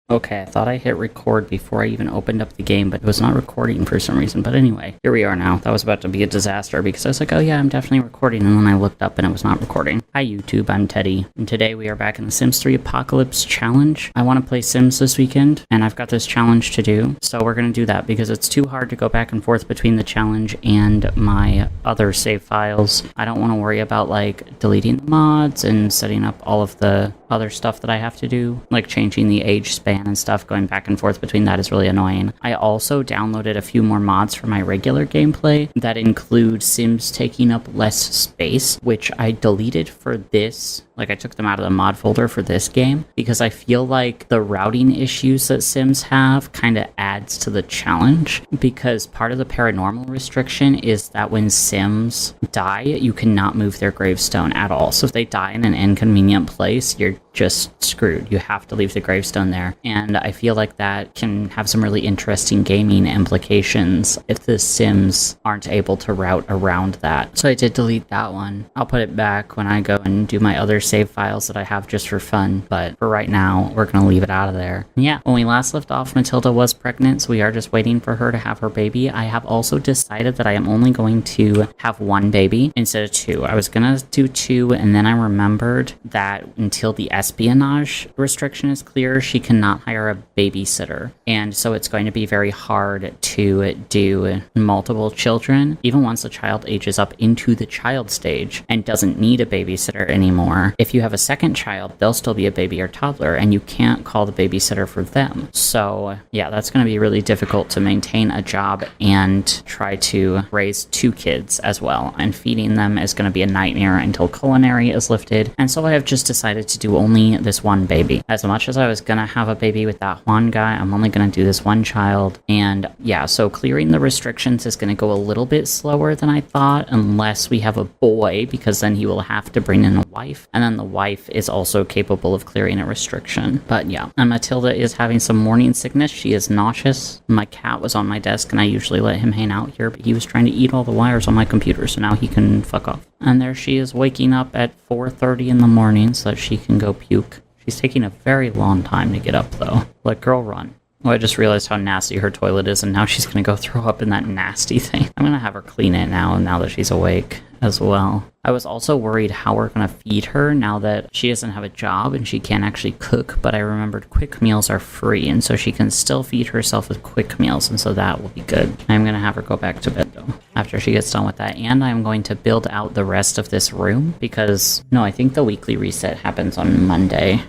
Okay, I thought I hit record before I even opened up the game, but it was not recording for some reason. But anyway, here we are now. That was about to be a disaster because I was like, oh yeah, I'm definitely recording. And then I looked up and it was not recording. Hi YouTube, I'm Teddy. And today we are back in the Sims 3 Apocalypse Challenge. I want to play Sims this weekend and I've got this challenge to do. So we're going to do that because it's too hard to go back and forth between the challenge and my other save files. I don't want to worry about like deleting the mods and setting up all of the other stuff that I have to do, like changing the age span and stuff. Going back and forth between that is really annoying. I also downloaded a few more mods for my regular gameplay that include Sims taking up less space, which I deleted for this. Like I took them out of the mod folder for this game because I feel like the routing issues that Sims have kind of adds to the challenge, because part of the paranormal restriction is that when Sims die, you cannot move their gravestone at all. So if they die in an inconvenient place, you're just screwed. You have to leave the gravestone there. And I feel like that can have some really interesting gaming implications if the Sims aren't able to route around that. So I did delete that one. I'll put it back when I go and do my other save files that I have just for fun. But for right now, we're going to leave it out of there. And yeah, when we last left off, Matilda was pregnant, so we are just waiting for her to have her baby. I have also decided that I am only going to have one baby instead of two. I was going to do two, and then I remembered that until the espionage restriction is clear, she cannot hire a babysitter. And so it's going to be very hard to do multiple children, even once the child ages up into the child stage and doesn't need a babysitter anymore. If you have a second child, they'll still be a baby or toddler, and you can't call the babysitter for them. So yeah, that's going to be really difficult to maintain a job and try to raise two kids as well. And feeding them is going to be a nightmare until culinary is lifted. And so I have just decided to do only this one baby. As much as I was going to have a baby with that Juan guy, I'm only going to do this one child. And yeah, so clearing the restrictions is going to go a little bit slower than I thought, unless we have a boy, because then he will have to bring in a wife. And then the wife is also capable of clearing a restriction. But yeah, and Matilda is having some morning sickness. She is nauseous. My cat was on my desk and I usually let him hang out here, but he was trying to eat all the wires on my computer, so now he can fuck off. And there she is waking up at 4:30 in the morning so that she can go puke. She's taking a very long time to get up though. Let girl run. Oh, I just realized how nasty her toilet is, and now she's going to go throw up in that nasty thing. I'm going to have her clean it now that she's awake as well. I was also worried how we're going to feed her now that she doesn't have a job and she can't actually cook, but I remembered quick meals are free, and so she can still feed herself with quick meals, and so that will be good. I'm going to have her go back to bed, though, after she gets done with that, and I'm going to build out the rest of this room because, no, I think the weekly reset happens on Monday.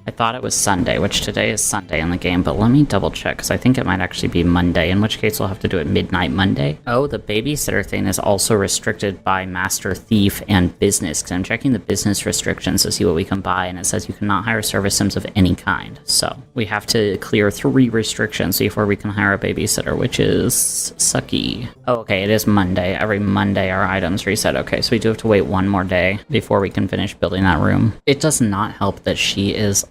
I thought it was Sunday, which today is Sunday in the game, but let me double check because I think it might actually be Monday, in which case we'll have to do it midnight Monday. Oh, the babysitter thing is also restricted by Master Thief and Business, because I'm checking the business restrictions to see what we can buy, and it says you cannot hire service Sims of any kind. So we have to clear 3 restrictions before we can hire a babysitter, which is sucky. Oh, okay, it is Monday. Every Monday our items reset. Okay, so we do have to wait one more day before we can finish building that room. It does not help that she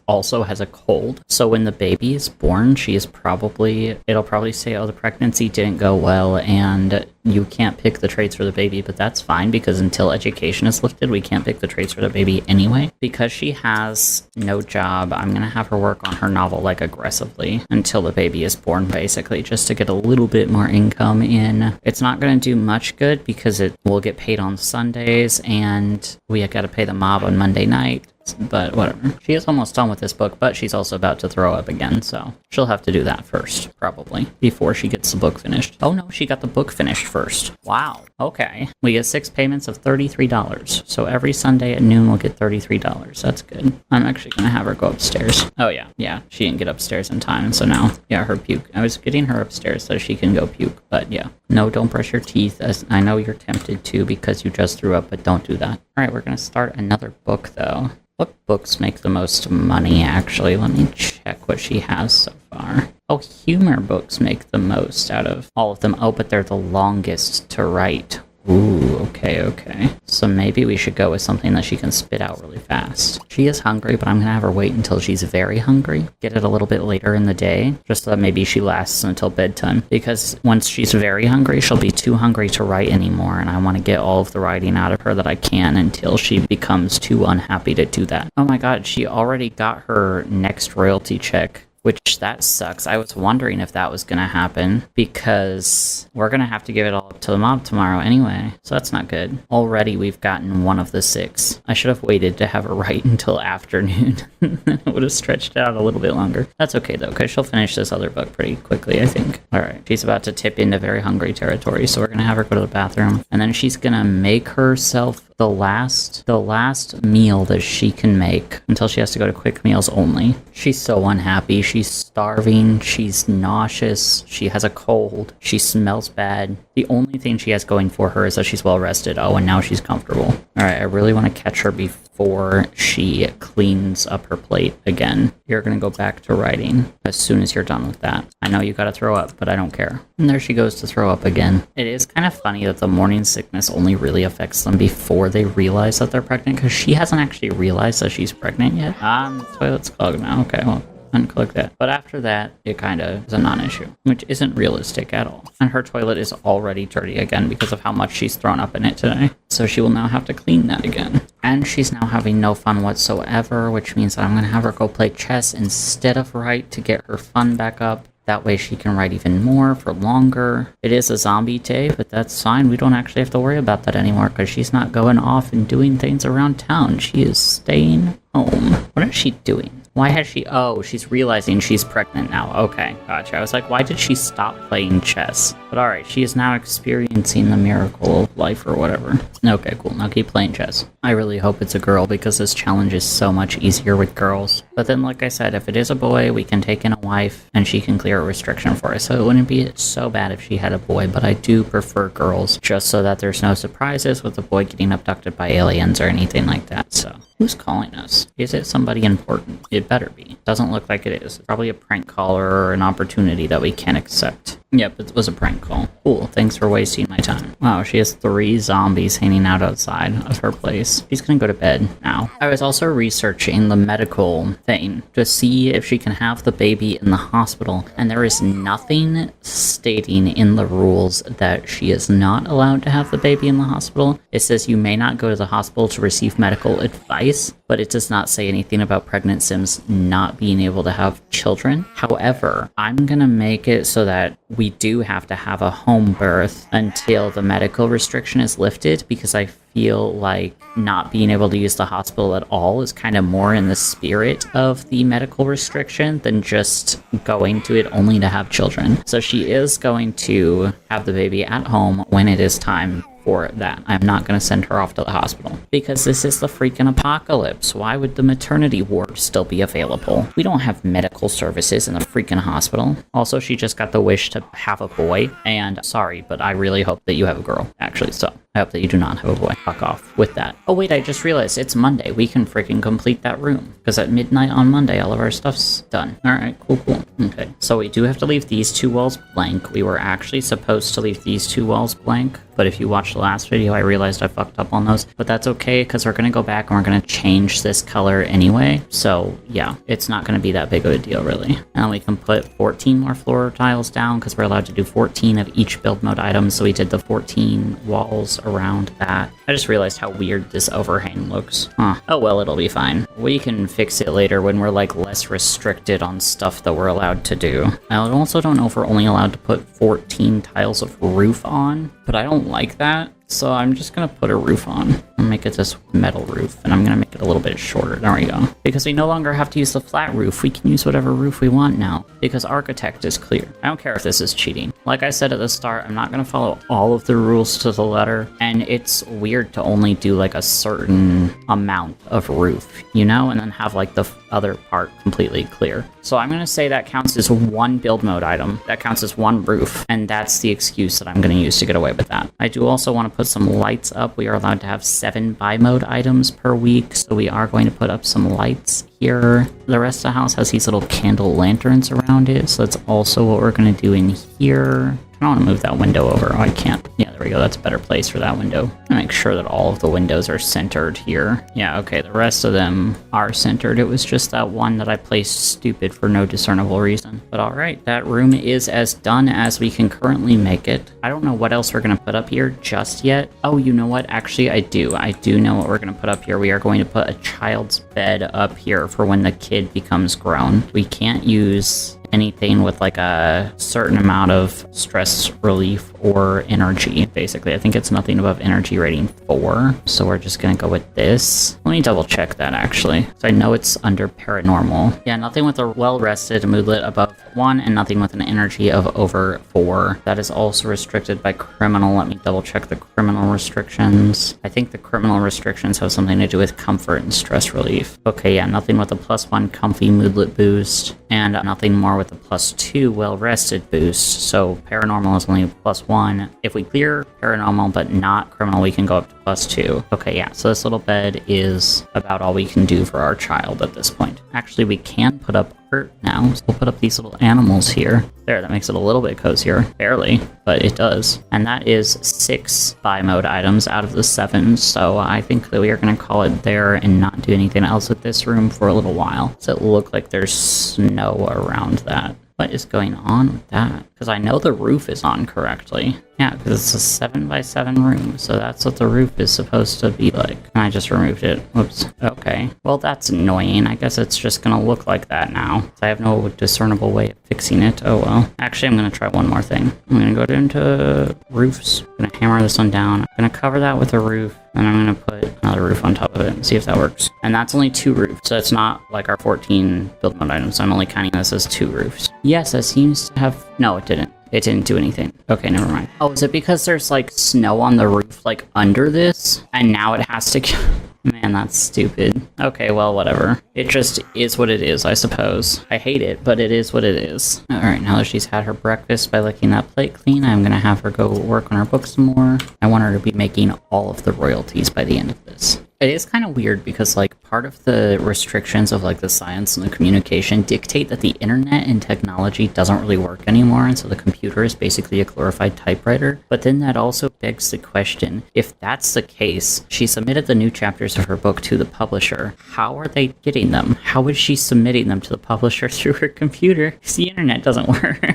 also has a cold, so when the baby is born, it'll probably say, oh, the pregnancy didn't go well and you can't pick the traits for the baby, but that's fine because until education is lifted, we can't pick the traits for the baby anyway. Because she has no job, I'm gonna have her work on her novel like aggressively until the baby is born, basically, just to get a little bit more income in. It's not gonna do much good because it will get paid on Sundays and we gotta pay the mob on Monday night. But whatever. She is almost done with this book, but she's also about to throw up again, so she'll have to do that first, probably, before she gets the book finished. Oh no, she got the book finished first. Wow. Okay. We get 6 payments of $33. So every Sunday at noon we'll get $33. That's good. I'm actually going to have her go upstairs. Oh yeah. Yeah, she didn't get upstairs in time, so now, yeah, her puke. I was getting her upstairs so she can go puke, but yeah. No, don't brush your teeth, as I know you're tempted to because you just threw up, but don't do that. Alright, we're going to start another book, though. What books make the most money, actually? Let me check what she has so far. Oh, humor books make the most out of all of them. Oh, but they're the longest to write. Ooh, okay. So maybe we should go with something that she can spit out really fast. She is hungry, but I'm gonna have her wait until she's very hungry. Get it a little bit later in the day, just so that maybe she lasts until bedtime. Because once she's very hungry, she'll be too hungry to write anymore, and I want to get all of the writing out of her that I can until she becomes too unhappy to do that. Oh my god, she already got her next royalty check which that sucks. I was wondering if that was going to happen because we're going to have to give it all up to the mob tomorrow anyway. So that's not good. Already we've gotten one of the 6. I should have waited to have her write until afternoon. It would have stretched out a little bit longer. That's okay though, because she'll finish this other book pretty quickly, I think. All right, she's about to tip into very hungry territory, so we're going to have her go to the bathroom. And then she's going to make herself the last meal that she can make until she has to go to quick meals only. She's so unhappy. She's starving. She's nauseous. She has a cold. She smells bad. The only thing she has going for her is that she's well rested. Oh, and now she's comfortable. All right, I really want to catch her before she cleans up her plate again. You're going to go back to writing as soon as you're done with that. I know you got to throw up, but I don't care. And there she goes to throw up again. It is kind of funny that the morning sickness only really affects them before they realize that they're pregnant, because she hasn't actually realized that she's pregnant yet. The toilet's clogged now. Okay, well, unclick that. But after that, it kind of is a non-issue, which isn't realistic at all. And her toilet is already dirty again because of how much she's thrown up in it today. So she will now have to clean that again. And she's now having no fun whatsoever, which means that I'm going to have her go play chess instead of write to get her fun back up. That way she can write even more for longer. It is a zombie day, but that's fine. We don't actually have to worry about that anymore because she's not going off and doing things around town. She is staying home. What is she doing? Why has she... Oh, she's realizing she's pregnant now. Okay, gotcha. I was like, why did she stop playing chess? But alright, she is now experiencing the miracle of life or whatever. Okay, cool. Now keep playing chess. I really hope it's a girl because this challenge is so much easier with girls. But then, like I said, if it is a boy, we can take in a wife and she can clear a restriction for us. So it wouldn't be so bad if she had a boy, but I do prefer girls just so that there's no surprises with the boy getting abducted by aliens or anything like that. So who's calling us? Is it somebody important? It better be. Doesn't look like it is. It's probably a prank caller or an opportunity that we can't accept. Yep, it was a prank call. Cool, thanks for wasting my time. Wow, she has 3 zombies hanging out outside of her place. She's gonna go to bed now. I was also researching the medical thing to see if she can have the baby in the hospital, and there is nothing stating in the rules that she is not allowed to have the baby in the hospital. It says you may not go to the hospital to receive medical advice, but it does not say anything about pregnant Sims not being able to have children. However, I'm gonna make it so that we do have to have a home birth until the medical restriction is lifted, because I feel like not being able to use the hospital at all is kind of more in the spirit of the medical restriction than just going to it only to have children. So she is going to have the baby at home when it is time for that. I'm not going to send her off to the hospital because this is the freaking apocalypse. Why would the maternity ward still be available? We don't have medical services in the freaking hospital. Also, she just got the wish to have a boy, and sorry, but I really hope that you have a girl, actually, so I hope that you do not have a boy. Fuck off with that. Oh wait, I just realized it's Monday. We can freaking complete that room because at midnight on Monday, all of our stuff's done. All right, cool. Okay, so we do have to leave these 2 walls blank. We were actually supposed to leave these 2 walls blank, but if you watched the last video, I realized I fucked up on those. But that's okay, because we're going to go back and we're going to change this color anyway. So yeah, it's not going to be that big of a deal, really. And we can put 14 more floor tiles down, because we're allowed to do 14 of each build mode item. So we did the 14 walls around that. I just realized how weird this overhang looks. Oh well, it'll be fine. We can fix it later when we're like less restricted on stuff that we're allowed to do. I also don't know if we're only allowed to put 14 tiles of roof on, but I don't like that. So I'm just going to put a roof on and make it this metal roof, and I'm going to make it a little bit shorter. There we go. Because we no longer have to use the flat roof. We can use whatever roof we want now because Architect is clear. I don't care if this is cheating. Like I said at the start, I'm not going to follow all of the rules to the letter, and it's weird to only do like a certain amount of roof, you know, and then have like the other part completely clear. So I'm going to say that counts as 1 build mode item. That counts as 1 roof, and that's the excuse that I'm going to use to get away with that. I do also want to put some lights up. We are allowed to have 7 buy mode items per week, so we are going to put up some lights here. The rest of the house has these little candle lanterns around it, so that's also what we're going to do in here. I want to move that window over. Oh, I can't. Yeah, there we go. That's a better place for that window. Make sure that all of the windows are centered here. Yeah, okay, the rest of them are centered. It was just that one that I placed stupid for no discernible reason. But alright, that room is as done as we can currently make it. I don't know what else we're going to put up here just yet. Oh, you know what? Actually, I do. I do know what we're going to put up here. We are going to put a child's bed up here for when the kid becomes grown. We can't use anything with like a certain amount of stress relief or energy. Basically, I think it's nothing above energy rating 4. So we're just gonna go with this. Let me double check that actually. So I know it's under paranormal. Yeah, nothing with a well-rested moodlet above 1 and nothing with an energy of over 4. That is also restricted by criminal. Let me double check the criminal restrictions. I think the criminal restrictions have something to do with comfort and stress relief. Okay, yeah, nothing with a +1 comfy moodlet boost and nothing more with a +2 well-rested boost. So paranormal is only +1. If we clear paranormal but not criminal, we can go up to +2. Okay, yeah, so this little bed is about all we can do for our child at this point. Actually, we can put up art now, so we'll put up these little animals here. There, that makes it a little bit cozier. Barely, but it does. And that is 6 buy mode items out of the 7, so I think that we are going to call it there and not do anything else with this room for a little while. So it look like there's snow around that. What is going on with that? Because I know the roof is on correctly. Yeah, because it's a 7x7 room, so that's what the roof is supposed to be like. And I just removed it. Whoops. Okay. Well, that's annoying. I guess it's just gonna look like that now. I have no discernible way of fixing it. Oh well. Actually, I'm gonna try one more thing. I'm gonna go into roofs. I'm gonna hammer this one down. I'm gonna cover that with a roof. And I'm gonna put another roof on top of it and see if that works. And that's only 2 roofs, so it's not like our 14 build mode items. I'm only counting this as 2 roofs. Yes, it seems to have... No, it didn't. It didn't do anything. Okay, never mind. Oh, is it because there's like snow on the roof like under this? And now it has to... Man, that's stupid. Okay, well, whatever. It just is what it is, I suppose. I hate it, but it is what it is. Alright, now that she's had her breakfast by licking that plate clean, I'm gonna have her go work on her book some more. I want her to be making all of the royalties by the end of this. It is kind of weird because, like, part of the restrictions of, like, the science and the communication dictate that the internet and technology doesn't really work anymore, and so the computer is basically a glorified typewriter. But then that also begs the question, if that's the case, she submitted the new chapters of her book to the publisher. How are they getting them? How is she submitting them to the publisher through her computer? Because the internet doesn't work.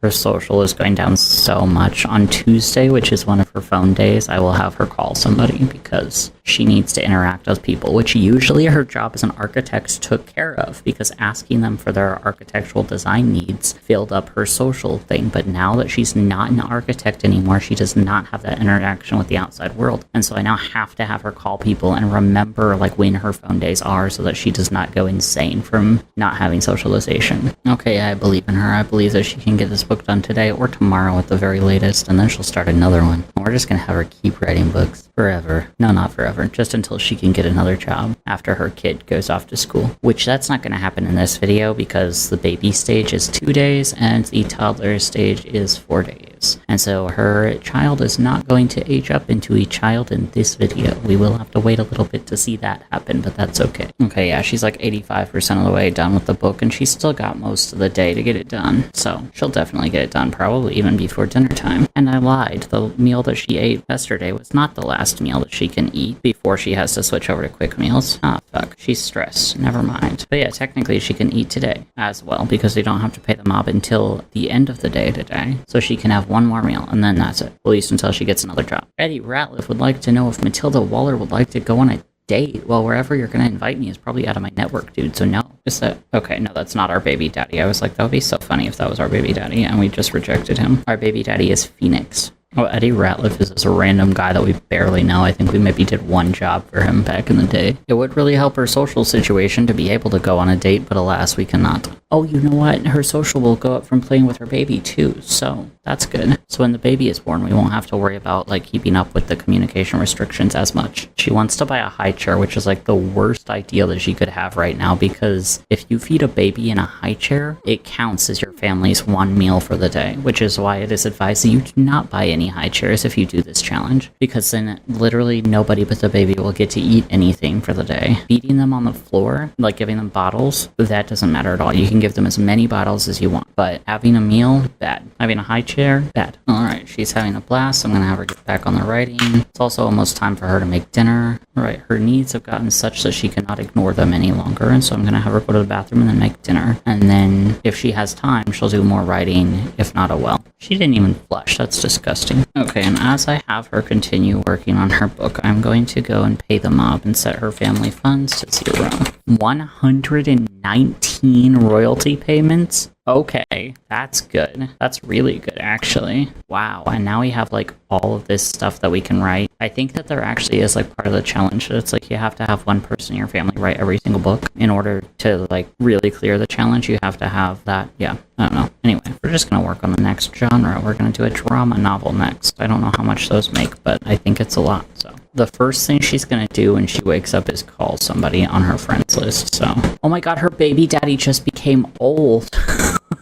Her social is going down so much. On Tuesday, which is one of her phone days, I will have her call somebody because she needs to interact with people, which usually her job as an architect took care of because asking them for their architectural design needs filled up her social thing. But now that she's not an architect anymore, she does not have that interaction with the outside world. And so I now have to have her call people and remember like when her phone days are so that she does not go insane from not having socialization. Okay, I believe in her. I believe that she can get this book done today or tomorrow at the very latest, and then she'll start another one. And we're just gonna have her keep writing books forever. No, not forever, just until she can get another job after her kid goes off to school, which that's not gonna happen in this video because the baby stage is 2 days and the toddler stage is 4 days. And so her child is not going to age up into a child in this video. We will have to wait a little bit to see that happen, but that's okay. Okay, yeah, she's like 85% of the way done with the book, and she's still got most of the day to get it done. So she'll definitely get it done, probably even before dinner time. And I lied. The meal that she ate yesterday was not the last meal that she can eat before she has to switch over to quick meals. Ah, fuck. She's stressed. Never mind. But yeah, technically she can eat today as well because they don't have to pay the mob until the end of the day today. So she can have one more meal, and then that's it. At least until she gets another job. Eddie Ratliff would like to know if Matilda Waller would like to go on a date. Well, wherever you're gonna invite me is probably out of my network, dude, so no. Is that... Okay, no, that's not our baby daddy. I was like, that would be so funny if that was our baby daddy, and we just rejected him. Our baby daddy is Phoenix. Oh, Eddie Ratliff is just a random guy that we barely know. I think we maybe did one job for him back in the day. It would really help her social situation to be able to go on a date, but alas, we cannot. Oh, you know what? Her social will go up from playing with her baby, too, so that's good. So when the baby is born, we won't have to worry about, like, keeping up with the communication restrictions as much. She wants to buy a high chair, which is, like, the worst idea that she could have right now, because if you feed a baby in a high chair, it counts as your family's one meal for the day, which is why it is advised that you do not buy any mini high chairs if you do this challenge, because then literally nobody but the baby will get to eat anything for the day. Feeding them on the floor, like giving them bottles, that doesn't matter at all. You can give them as many bottles as you want, but having a meal, bad. Having a high chair, bad. Alright, she's having a blast. I'm gonna have her get back on the writing. It's also almost time for her to make dinner. Alright, her needs have gotten such that she cannot ignore them any longer, and so I'm gonna have her go to the bathroom and then make dinner. And then if she has time, she'll do more writing, if not, oh well. She didn't even flush. That's disgusting. Okay, and as I have her continue working on her book, I'm going to go and pay the mob and set her family funds to 0. 119 royalty payments? Okay, that's good. That's really good, actually. Wow, and now we have, like, all of this stuff that we can write. I think that there actually is, like, part of the challenge that it's, like, you have to have one person in your family write every single book in order to, like, really clear the challenge. You have to have that. Yeah, I don't know. Anyway, we're just gonna work on the next genre. We're gonna do a drama novel next. I don't know how much those make, but I think it's a lot, so. The first thing she's gonna do when she wakes up is call somebody on her friends list, so. Oh my god, her baby daddy just became old.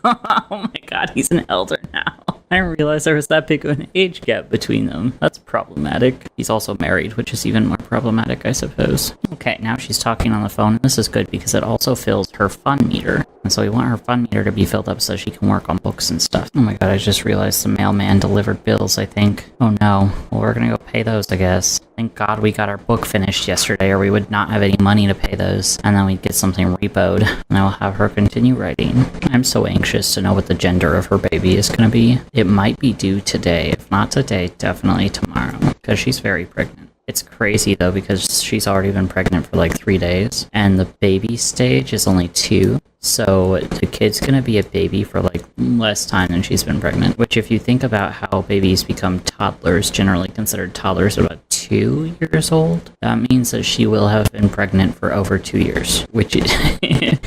Oh my god, he's an elder now. I didn't realize there was that big of an age gap between them. That's problematic. He's also married, which is even more problematic, I suppose. Okay, now she's talking on the phone. This is good because it also fills her fun meter. And so we want her fun meter to be filled up so she can work on books and stuff. Oh my god, I just realized the mailman delivered bills, I think. Oh no. Well, we're gonna go pay those, I guess. Thank god we got our book finished yesterday, or we would not have any money to pay those. And then we'd get something repoed. And I will have her continue writing. I'm so anxious to know what the gender of her baby is gonna be. It might be due today. If not today, definitely tomorrow. Because she's very pregnant. It's crazy though, because she's already been pregnant for like 3 days. And the baby stage is only 2. So the kid's gonna be a baby for like less time than she's been pregnant. Which if you think about how babies become toddlers, generally considered toddlers at about 2 years old, that means that she will have been pregnant for over 2 years. Which is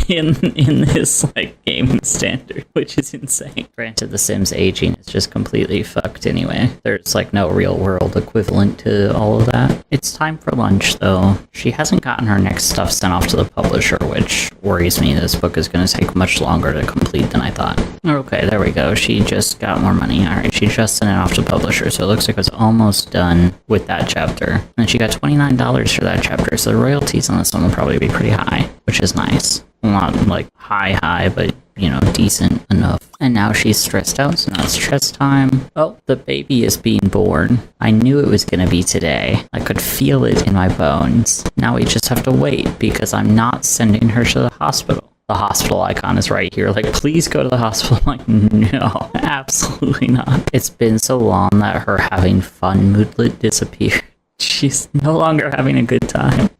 in this like game standard, which is insane. Granted, The Sims aging is just completely fucked anyway. There's like no real world equivalent to all of that. It's time for lunch though. She hasn't gotten her next stuff sent off to the publisher, which worries me. This book is going to take much longer to complete than I thought. Okay, there we go. She just got more money. Alright, she just sent it off to the publisher, so it looks like it was almost done with that chapter. And she got $29 for that chapter, so the royalties on this one will probably be pretty high, which is nice. Not like high, but you know, decent enough. And now she's stressed out, so now it's stress time. Oh, the baby is being born. I knew it was gonna be today. I could feel it in my bones. Now we just have to wait, because I'm not sending her to the hospital. The hospital icon is right here. Like, please go to the hospital. I'm like, no, absolutely not. It's been so long that her having fun moodlet disappeared. She's no longer having a good time.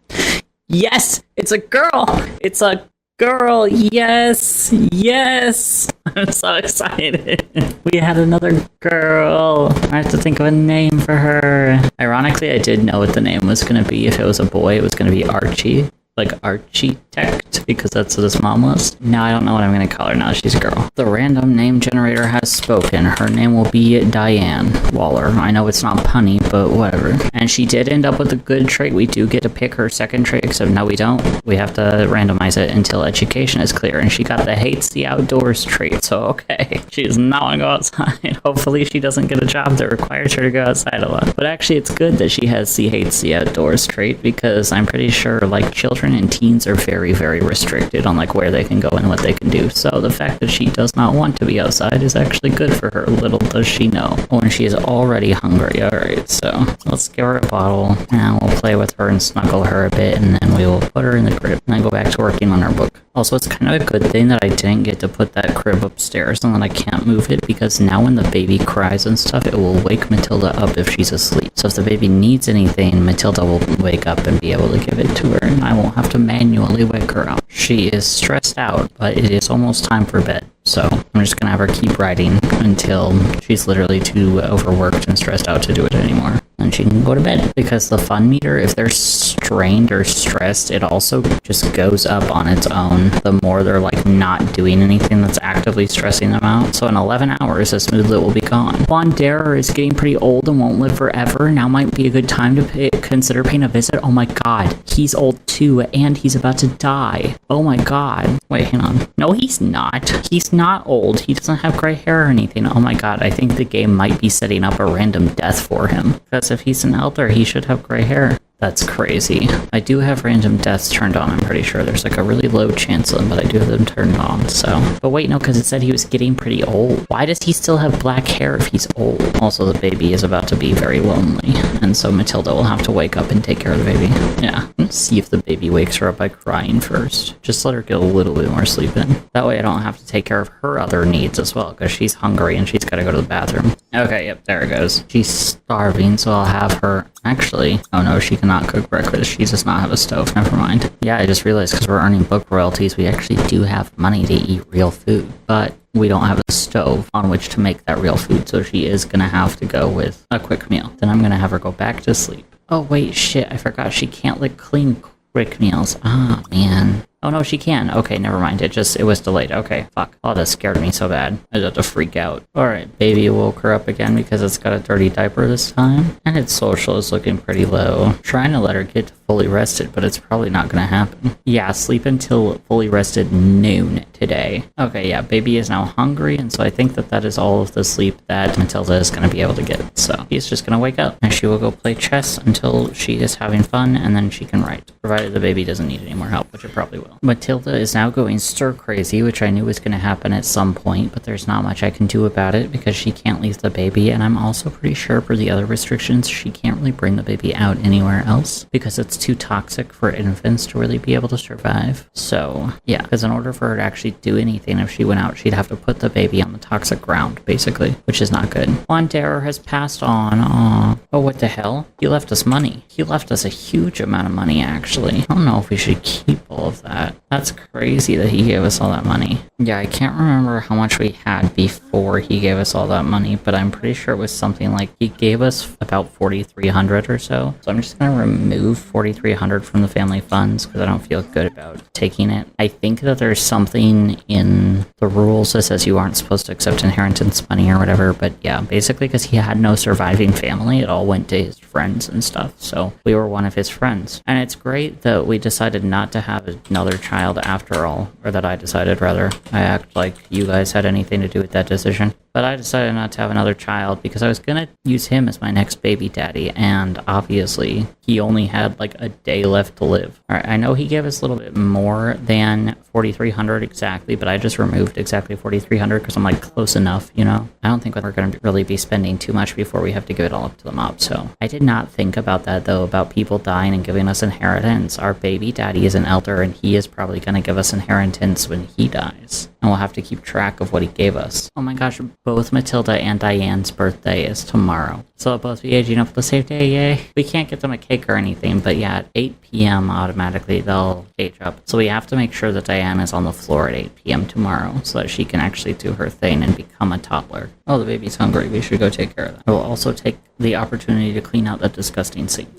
Yes, it's a girl. It's a girl. Yes, yes. I'm so excited. We had another girl. I have to think of a name for her. Ironically, I did know what the name was going to be. If it was a boy, it was going to be Archie. Like Architect, because that's what his mom was. Now I don't know what I'm going to call her now. She's a girl. The random name generator has spoken. Her name will be Diane Waller. I know it's not punny, but whatever. And she did end up with a good trait. We do get to pick her second trait, except no, we don't. We have to randomize it until education is clear. And she got the hates the outdoors trait, so okay. She does not want to go outside. Hopefully she doesn't get a job that requires her to go outside a lot. But actually it's good that she has the hates the outdoors trait, because I'm pretty sure like children and teens are very, very restricted on like where they can go and what they can do. So the fact that she does not want to be outside is actually good for her. Little does she know. Oh, and she is already hungry. Alright, so let's give her a bottle. Now we'll play with her and snuggle her a bit, and then we will put her in the crib and then go back to working on our book. Also, it's kind of a good thing that I didn't get to put that crib upstairs and that I can't move it, because now when the baby cries and stuff, it will wake Matilda up if she's asleep. So if the baby needs anything, Matilda will wake up and be able to give it to her, and I won't have to manually wake her up. She is stressed out, but it is almost time for bed. So I'm just gonna have her keep writing until she's literally too overworked and stressed out to do it anymore. and she can go to bed. Because the fun meter, if they're strained or stressed, it also just goes up on its own the more they're like not doing anything that's actively stressing them out. So in 11 hours, this moodlet will be gone. Wanderer is getting pretty old and won't live forever. Now might be a good time to consider paying a visit. Oh my god, he's old too, and he's about to die. Oh my god. Wait, hang on. No, he's not. He's not old. He doesn't have gray hair or anything. Oh my god, I think the game might be setting up a random death for him. Because if he's an elder, he should have gray hair. That's crazy. I do have random deaths turned on, I'm pretty sure. There's like a really low chance of them, but I do have them turned on, so. But wait, no, because it said he was getting pretty old. Why does he still have black hair if he's old? Also, the baby is about to be very lonely, and so Matilda will have to wake up and take care of the baby. Yeah, let's see if the baby wakes her up by crying first. Just let her get a little bit more sleep in. That way I don't have to take care of her other needs as well, because she's hungry and she's got to go to the bathroom. Okay, yep, there it goes. She's starving, so I'll have her... Actually, oh no, she cannot cook breakfast. She does not have a stove. Never mind. Yeah, I just realized because we're earning book royalties, we actually do have money to eat real food, but we don't have a stove on which to make that real food, so she is going to have to go with a quick meal. Then I'm going to have her go back to sleep. Oh, wait, shit, I forgot she can't, like, clean quick meals. Ah, man. Oh, no, she can. Okay, never mind. It was delayed. Okay, fuck. Oh, that scared me so bad. I was about to freak out. Alright, baby woke her up again because it's got a dirty diaper this time. And its social is looking pretty low. Trying to let her get fully rested, but it's probably not gonna happen. Yeah, sleep until fully rested noon today. Okay, yeah, baby is now hungry, and so I think that is all of the sleep that Matilda is gonna be able to get. So he's just gonna wake up, and she will go play chess until she is having fun, and then she can write. Provided the baby doesn't need any more help, which it probably will. Matilda is now going stir-crazy, which I knew was going to happen at some point, but there's not much I can do about it because she can't leave the baby, and I'm also pretty sure for the other restrictions, she can't really bring the baby out anywhere else because it's too toxic for infants to really be able to survive. So, yeah, because in order for her to actually do anything, if she went out, she'd have to put the baby on the toxic ground, basically, which is not good. Wanderer has passed on. Aww. Oh, what the hell? He left us money. He left us a huge amount of money, actually. I don't know if we should keep all of that. That's crazy that he gave us all that money. Yeah, I can't remember how much we had before he gave us all that money, but I'm pretty sure it was something like he gave us about 4,300 or so. So I'm just gonna remove 4,300 from the family funds because I don't feel good about taking it. I think that there's something in the rules that says you aren't supposed to accept inheritance money or whatever, but yeah, basically because he had no surviving family, it all went to his friends and stuff. So we were one of his friends. And it's great that we decided not to have another child after all, or that I decided rather. I act like you guys had anything to do with that decision. But I decided not to have another child because I was gonna use him as my next baby daddy, and obviously he only had like a day left to live. Alright, I know he gave us a little bit more than 4,300 exactly, but I just removed exactly 4,300 because I'm like close enough, you know? I don't think we're gonna really be spending too much before we have to give it all up to the mob, so. I did not think about that though, about people dying and giving us inheritance. Our baby daddy is an elder and he is probably gonna give us inheritance when he dies. And we'll have to keep track of what he gave us. Oh my gosh, both Matilda and Diane's birthday is tomorrow. So they'll both be aging up the same day, yay. We can't get them a cake or anything, but yeah, at 8 p.m. automatically they'll age up. So we have to make sure that Diane is on the floor at 8 p.m. tomorrow so that she can actually do her thing and become a toddler. Oh, the baby's hungry. We should go take care of that. We'll also take the opportunity to clean out that disgusting sink.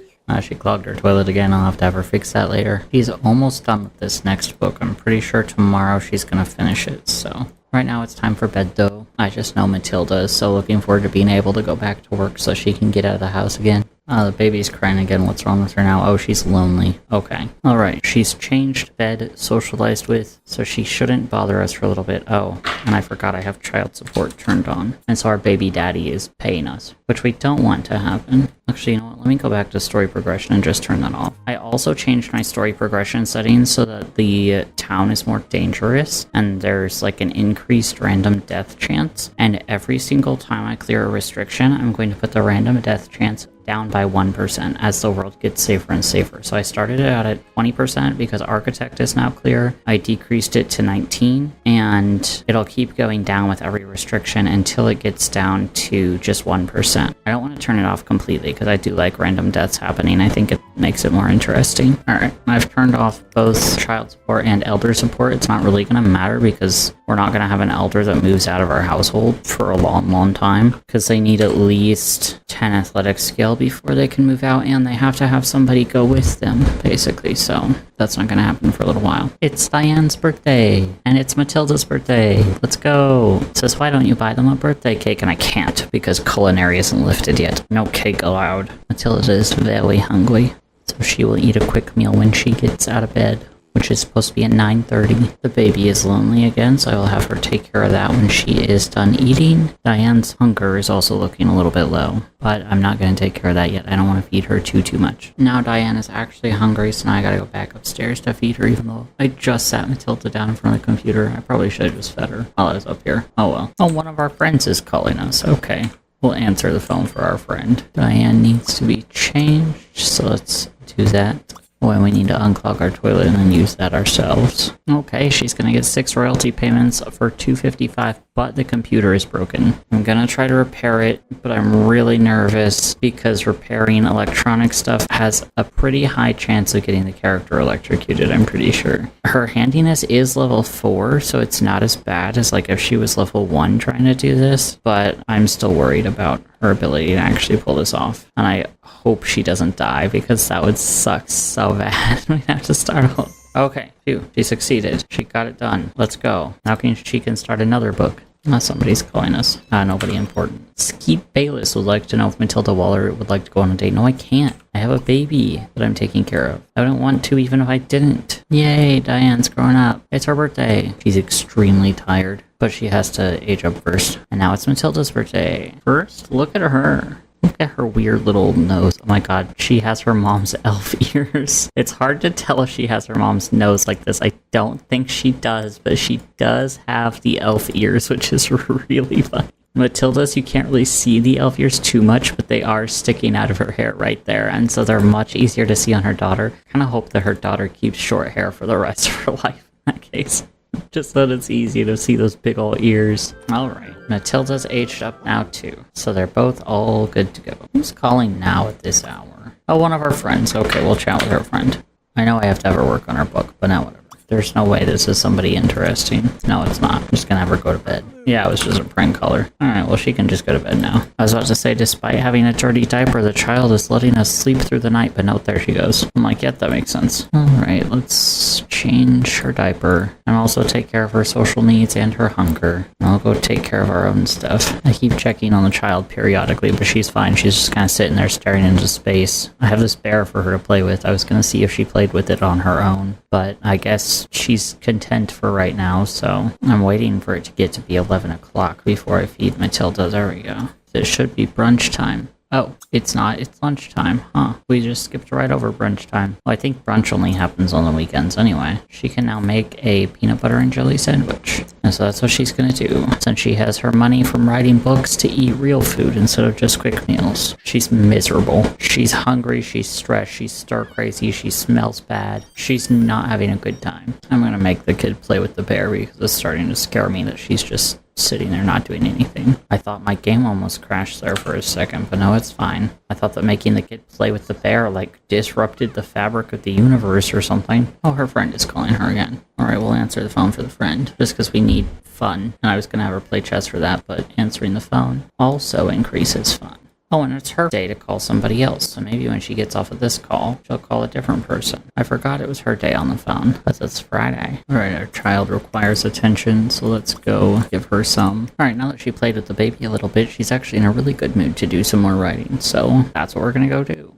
She clogged her toilet again. I'll have to have her fix that later. She's almost done with this next book. I'm pretty sure tomorrow she's gonna finish it, so. Right now it's time for bed though. I just know Matilda is so looking forward to being able to go back to work so she can get out of the house again. The baby's crying again. What's wrong with her now? Oh, she's lonely. Okay. Alright, she's changed bed, socialized with, so she shouldn't bother us for a little bit. Oh, and I forgot I have child support turned on. And so our baby daddy is paying us, which we don't want to happen. Actually, you know what? Let me go back to story progression and just turn that off. I also changed my story progression settings so that the town is more dangerous and there's like an increased random death chance. And every single time I clear a restriction, I'm going to put the random death chance down by 1% as the world gets safer and safer. So I started it out at 20% because Architect is now clear. I decreased it to 19 and it'll keep going down with every restriction until it gets down to just 1%. I don't want to turn it off completely because I do like random deaths happening. I think it makes it more interesting. Alright, I've turned off both child support and elder support. It's not really going to matter because we're not going to have an elder that moves out of our household for a long time, because they need at least 10 athletic skill before they can move out, and they have to have somebody go with them, basically. So that's not going to happen for a little while. It's Diane's birthday, and it's Matilda's birthday. Let's go. It says, why don't you buy them a birthday cake? And I can't, because culinary isn't lifted yet. No cake allowed. Matilda is very hungry, so she will eat a quick meal when she gets out of bed, which is supposed to be at 9:30. The baby is lonely again, so I will have her take care of that when she is done eating. Diane's hunger is also looking a little bit low, but I'm not going to take care of that yet. I don't want to feed her too much. Now Diane is actually hungry, so now I gotta go back upstairs to feed her, even though I just sat Matilda down in front of the computer. I probably should have just fed her while I was up here. Oh well. Oh, one of our friends is calling us. Okay. We'll answer the phone for our friend. Diane needs to be changed, so let's do that. When we need to unclog our toilet and then use that ourselves. Okay, she's gonna get 6 royalty payments for $255, but the computer is broken. I'm gonna try to repair it, but I'm really nervous because repairing electronic stuff has a pretty high chance of getting the character electrocuted, I'm pretty sure. Her handiness is level 4, so it's not as bad as like if she was level 1 trying to do this, but I'm still worried about her ability to actually pull this off. And I hope she doesn't die, because that would suck so bad. We'd have to start all. Okay, phew, she succeeded. She got it done. Let's go. Now she can start another book. Somebody's calling us. Nobody important. Skeet Bayless would like to know if Matilda Waller would like to go on a date. No, I can't. I have a baby that I'm taking care of. I don't want to, even if I didn't. Yay, Diane's growing up. It's her birthday. She's extremely tired, but she has to age up first. And now it's Matilda's birthday. First, look at her. Look at her weird little nose. Oh my god, she has her mom's elf ears. It's hard to tell if she has her mom's nose like this. I don't think she does, but she does have the elf ears, which is really funny. Matilda's, you can't really see the elf ears too much, but they are sticking out of her hair right there, and so they're much easier to see on her daughter. I kind of hope that her daughter keeps short hair for the rest of her life in that case. Just so it's easy to see those big ol' ears. Alright, Matilda's aged up now too, so they're both all good to go. Who's calling now at this hour? Oh, one of our friends. Okay, we'll chat with her friend. I know I have to have her work on her book, but now whatever. There's no way this is somebody interesting. No, it's not. I'm just gonna have her go to bed. Yeah, it was just a prank caller. Alright, well, she can just go to bed now. I was about to say, despite having a dirty diaper, the child is letting us sleep through the night, but no, there she goes. I'm like, yep, that makes sense. Alright, let's change her diaper and also take care of her social needs and her hunger. And I'll go take care of our own stuff. I keep checking on the child periodically, but she's fine. She's just kind of sitting there staring into space. I have this bear for her to play with. I was gonna see if she played with it on her own, but I guess she's content for right now, so I'm waiting for it to get to be 11 o'clock before I feed Matilda. There we go. It should be brunch time. Oh, it's not. It's lunchtime. Huh. We just skipped right over brunch time. Well, I think brunch only happens on the weekends anyway. She can now make a peanut butter and jelly sandwich. And so that's what she's gonna do, since she has her money from writing books to eat real food instead of just quick meals. She's miserable. She's hungry, she's stressed, she's stir crazy, she smells bad. She's not having a good time. I'm gonna make the kid play with the bear because it's starting to scare me that she's just sitting there not doing anything. I thought my game almost crashed there for a second, but no, it's fine. I thought that making the kid play with the bear, like, disrupted the fabric of the universe or something. Oh, her friend is calling her again. Alright, we'll answer the phone for the friend, just because we need fun. And I was gonna have her play chess for that, but answering the phone also increases fun. Oh, and it's her day to call somebody else, so maybe when she gets off of this call, she'll call a different person. I forgot it was her day on the phone, because it's Friday. Alright, our child requires attention, so let's go give her some. Alright, now that she played with the baby a little bit, she's actually in a really good mood to do some more writing, so that's what we're gonna go do.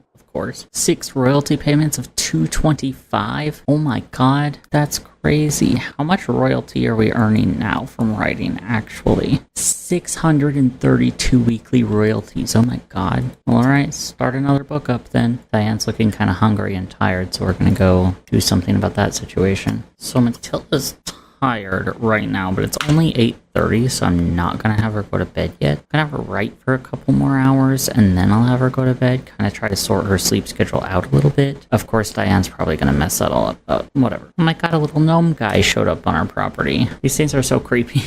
6 royalty payments of $225. Oh my god, that's crazy. How much royalty are we earning now from writing, actually? 632 weekly royalties. Oh my god. Well, alright, start another book up then. Diane's looking kind of hungry and tired, so we're gonna go do something about that situation. So Matilda's tired right now, but it's only 8:30, so I'm not gonna have her go to bed yet. I'm gonna have her write for a couple more hours, and then I'll have her go to bed, kind of try to sort her sleep schedule out a little bit. Of course, Diane's probably gonna mess that all up, but whatever. Oh my god, a little gnome guy showed up on our property. These things are so creepy.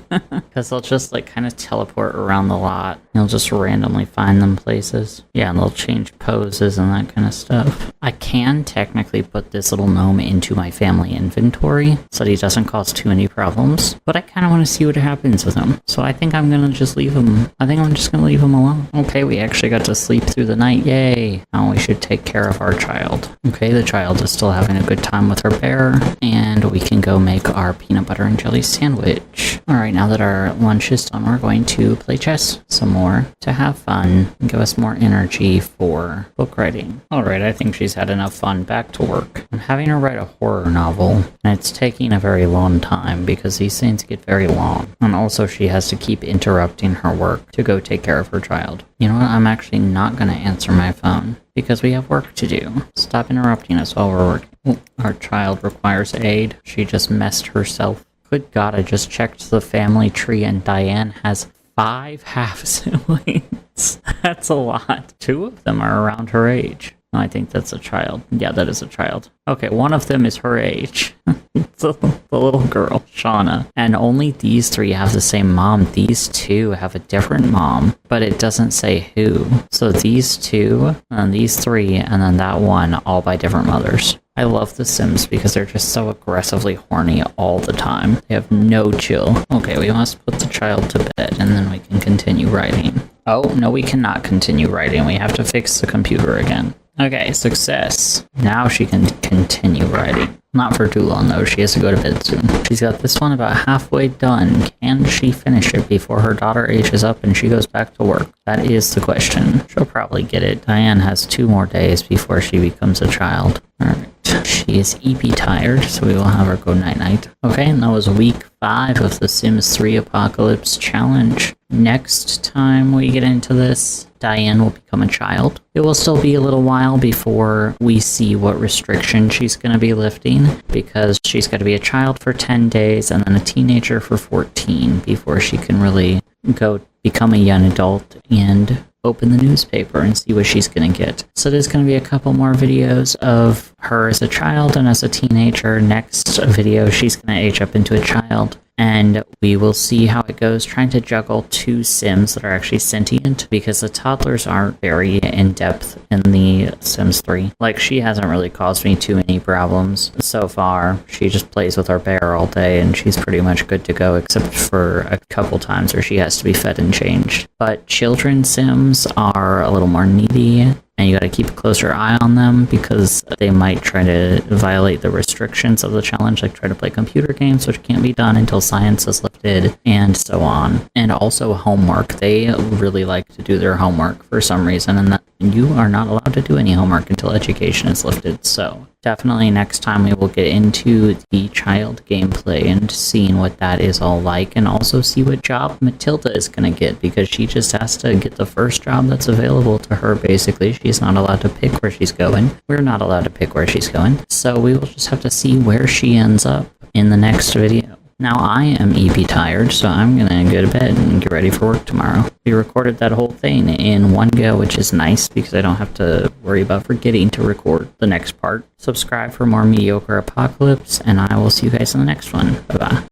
Because they'll just like kind of teleport around the lot. You'll just randomly find them places. Yeah, and they'll change poses and that kind of stuff. I can technically put this little gnome into my family inventory so that he doesn't cause too many problems. But I kind of want to see what happens with him. So I think I'm going to just leave him. I think I'm just going to leave him alone. Okay, we actually got to sleep through the night. Yay. Now we should take care of our child. Okay, the child is still having a good time with her bear. And we can go make our peanut butter and jelly sandwich. Alright, now that our lunch is done, we're going to play chess some more to have fun and give us more energy for book writing. Alright, I think she's had enough fun. Back to work. I'm having her write a horror novel, and it's taking a very long time because these things get very long. And also she has to keep interrupting her work to go take care of her child. You know what? I'm actually not going to answer my phone because we have work to do. Stop interrupting us while we're working. Oh, our child requires aid. She just messed herself. Good God, I just checked the family tree and Diane has 5 half-siblings. That's a lot. 2 of them are around her age. I think that's a child. Yeah, that is a child. Okay, one of them is her age. The little girl, Shauna. And only these 3 have the same mom. These 2 have a different mom, but it doesn't say who. So these 2, and these 3, and then that one, all by different mothers. I love The Sims because they're just so aggressively horny all the time. They have no chill. Okay, we must put the child to bed, and then we can continue writing. Oh, no, we cannot continue writing. We have to fix the computer again. Okay, success. Now she can continue writing. Not for too long, though. She has to go to bed soon. She's got this one about halfway done. Can she finish it before her daughter ages up and she goes back to work? That is the question. She'll probably get it. Diane has 2 more days before she becomes a child. Alright. She is EP tired, so we will have her go night-night. Okay, and that was week 5 of the Sims 3 Apocalypse Challenge. Next time we get into this, Diane will become a child. It will still be a little while before we see what restriction she's going to be lifting, because she's got to be a child for 10 days and then a teenager for 14 before she can really go become a young adult and open the newspaper and see what she's going to get. So there's going to be a couple more videos of her as a child and as a teenager. Next video, she's going to age up into a child. And we will see how it goes, trying to juggle 2 Sims that are actually sentient, because the toddlers aren't very in-depth in the Sims 3. Like, she hasn't really caused me too many problems so far. She just plays with our bear all day, and she's pretty much good to go, except for a couple times where she has to be fed and changed. But children Sims are a little more needy, and you gotta keep a closer eye on them because they might try to violate the restrictions of the challenge, like try to play computer games, which can't be done until science is lifted, and so on. And also homework. They really like to do their homework for some reason, and that you are not allowed to do any homework until education is lifted. So definitely next time we will get into the child gameplay and seeing what that is all like, and also see what job Matilda is going to get, because she just has to get the first job that's available to her, basically. She's not allowed to pick where she's going. We're not allowed to pick where she's going. So we will just have to see where she ends up in the next video. Now I am EP tired, so I'm gonna go to bed and get ready for work tomorrow. We recorded that whole thing in one go, which is nice because I don't have to worry about forgetting to record the next part. Subscribe for more Mediocre Apocalypse, and I will see you guys in the next one. Bye-bye.